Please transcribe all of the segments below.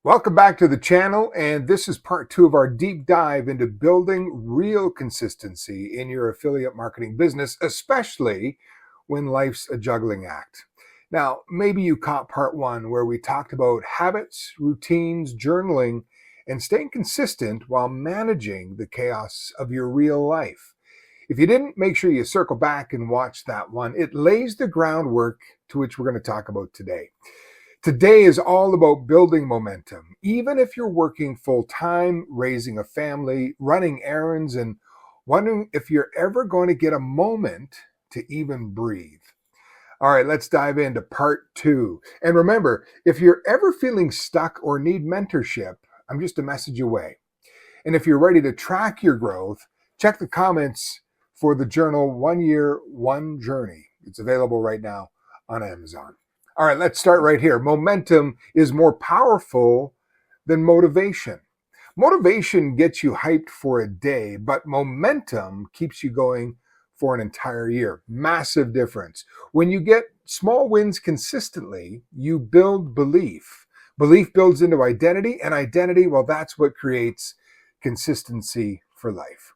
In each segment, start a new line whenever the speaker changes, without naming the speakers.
Welcome back to the channel, and this is part two of our deep dive into building real consistency in your affiliate marketing business, especially when life's a juggling act. Now, maybe you caught part one where we talked about habits, routines, journaling, and staying consistent while managing the chaos of your real life. If you didn't, make sure you circle back and watch that one. It lays the groundwork to which we're going to talk about today. Today is all about building momentum. Even if you're working full time, raising a family, running errands, and wondering if you're ever going to get a moment to even breathe. All right, let's dive into part two. And remember, if you're ever feeling stuck or need mentorship, I'm just a message away. And if you're ready to track your growth, check the comments for the journal 1 Year, 1 Journey. It's available right now on Amazon. All right, let's start right here. Momentum is more powerful than motivation. Motivation gets you hyped for a day, but momentum keeps you going for an entire year. Massive difference. When you get small wins consistently, you build belief. Belief builds into identity, and identity, well, that's what creates consistency for life.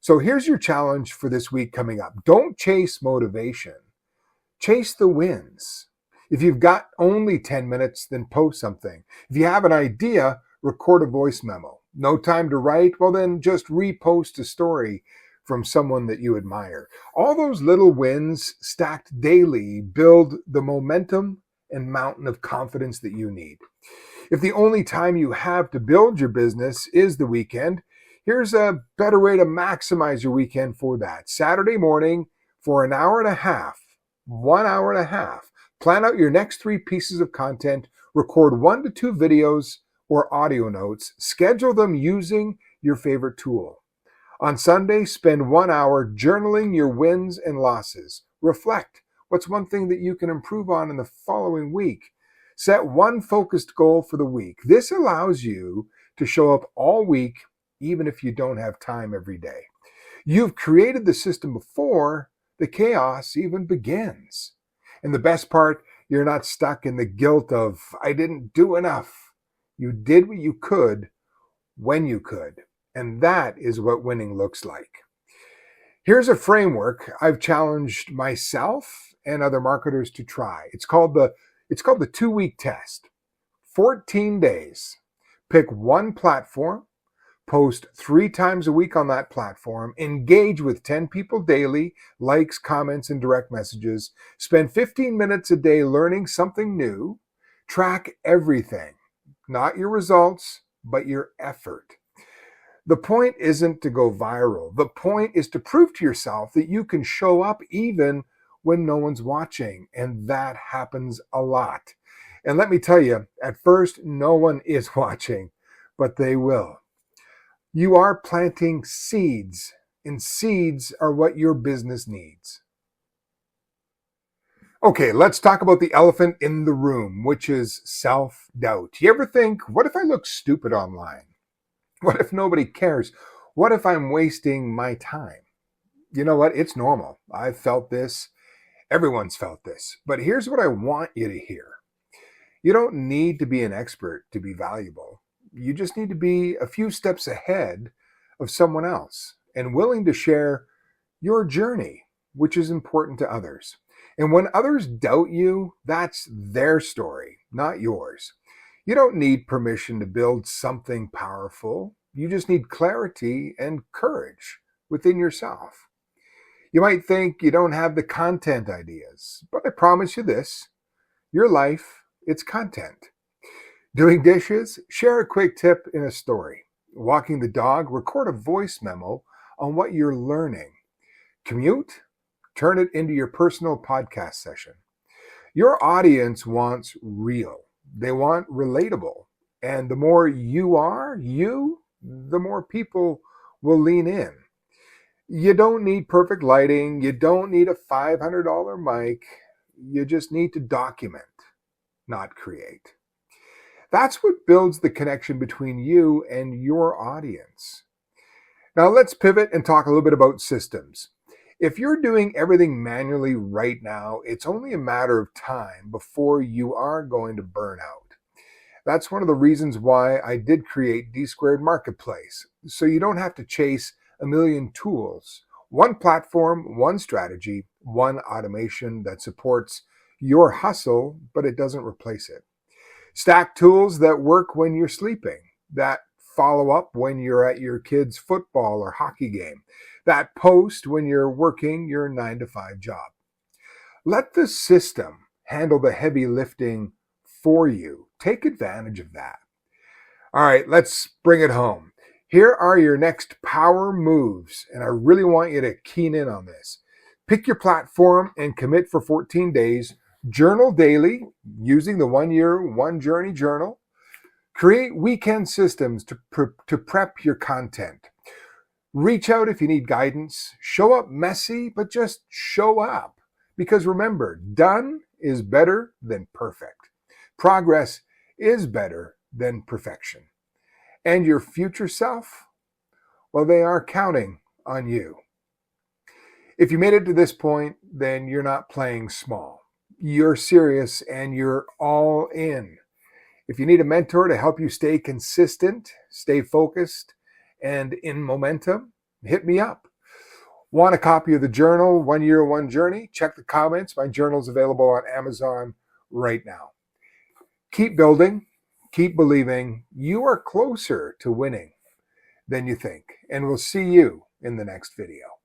So here's your challenge for this week coming up. Don't chase motivation. Chase the wins. If you've got only 10 minutes, then post something. If you have an idea, record a voice memo. No time to write? Well, then just repost a story from someone that you admire. All those little wins stacked daily build the momentum and mountain of confidence that you need. If the only time you have to build your business is the weekend, here's a better way to maximize your weekend for that. Saturday morning for an hour and a half, 1 hour and a half. Plan out your next 3 pieces of content, record 1 to 2 videos or audio notes, schedule them using your favorite tool. On Sunday, spend 1 hour journaling your wins and losses. Reflect. What's one thing that you can improve on in the following week? Set one focused goal for the week. This allows you to show up all week, even if you don't have time every day. You've created the system before the chaos even begins. And the best part, you're not stuck in the guilt of, I didn't do enough. You did what you could when you could. And that is what winning looks like. Here's a framework I've challenged myself and other marketers to try. It's called the 2-week test. 14 days. Pick one platform. Post 3 times a week on that platform, engage with 10 people daily, likes, comments, and direct messages, spend 15 minutes a day learning something new, track everything, not your results, but your effort. The point isn't to go viral. The point is to prove to yourself that you can show up even when no one's watching, and that happens a lot. And let me tell you, at first, no one is watching, but they will. You are planting seeds, and seeds are what your business needs. Okay, let's talk about the elephant in the room, which is self-doubt. You ever think, what if I look stupid online? What if nobody cares? What if I'm wasting my time? You know what? It's normal. I've felt this. Everyone's felt this. But here's what I want you to hear. You don't need to be an expert to be valuable. You just need to be a few steps ahead of someone else and willing to share your journey, which is important to others. And when others doubt you, that's their story, not yours. You don't need permission to build something powerful. You just need clarity and courage within yourself. You might think you don't have the content ideas, but I promise you this, your life, it's content. Doing dishes? Share a quick tip in a story. Walking the dog? Record a voice memo on what you're learning. Commute? Turn it into your personal podcast session. Your audience wants real. They want relatable. And the more you are, the more people will lean in. You don't need perfect lighting. You don't need a $500 mic. You just need to document, not create. That's what builds the connection between you and your audience. Now let's pivot and talk a little bit about systems. If you're doing everything manually right now, it's only a matter of time before you are going to burn out. That's one of the reasons why I did create D Squared Marketplace. So you don't have to chase a million tools. One platform, one strategy, one automation that supports your hustle, but it doesn't replace it. Stack tools that work when you're sleeping, that follow up when you're at your kid's football or hockey game, that post when you're working your 9 to 5 job. Let the system handle the heavy lifting for you. Take advantage of that. All right, let's bring it home. Here are your next power moves, and I really want you to keen in on this. Pick your platform and commit for 14 days. Journal daily using the 1 year, 1 journey journal. Create weekend systems to prep your content. Reach out if you need guidance. Show up messy, but just show up. Because remember, done is better than perfect. Progress is better than perfection. And your future self, well, they are counting on you. If you made it to this point, then you're not playing small. You're serious and you're all in. If you need a mentor to help you stay consistent, stay focused, and in momentum, hit me up. Want a copy of the journal, 1 year, 1 journey? Check the comments. My journal's available on Amazon right now. Keep building, keep believing. You are closer to winning than you think. And we'll see you in the next video.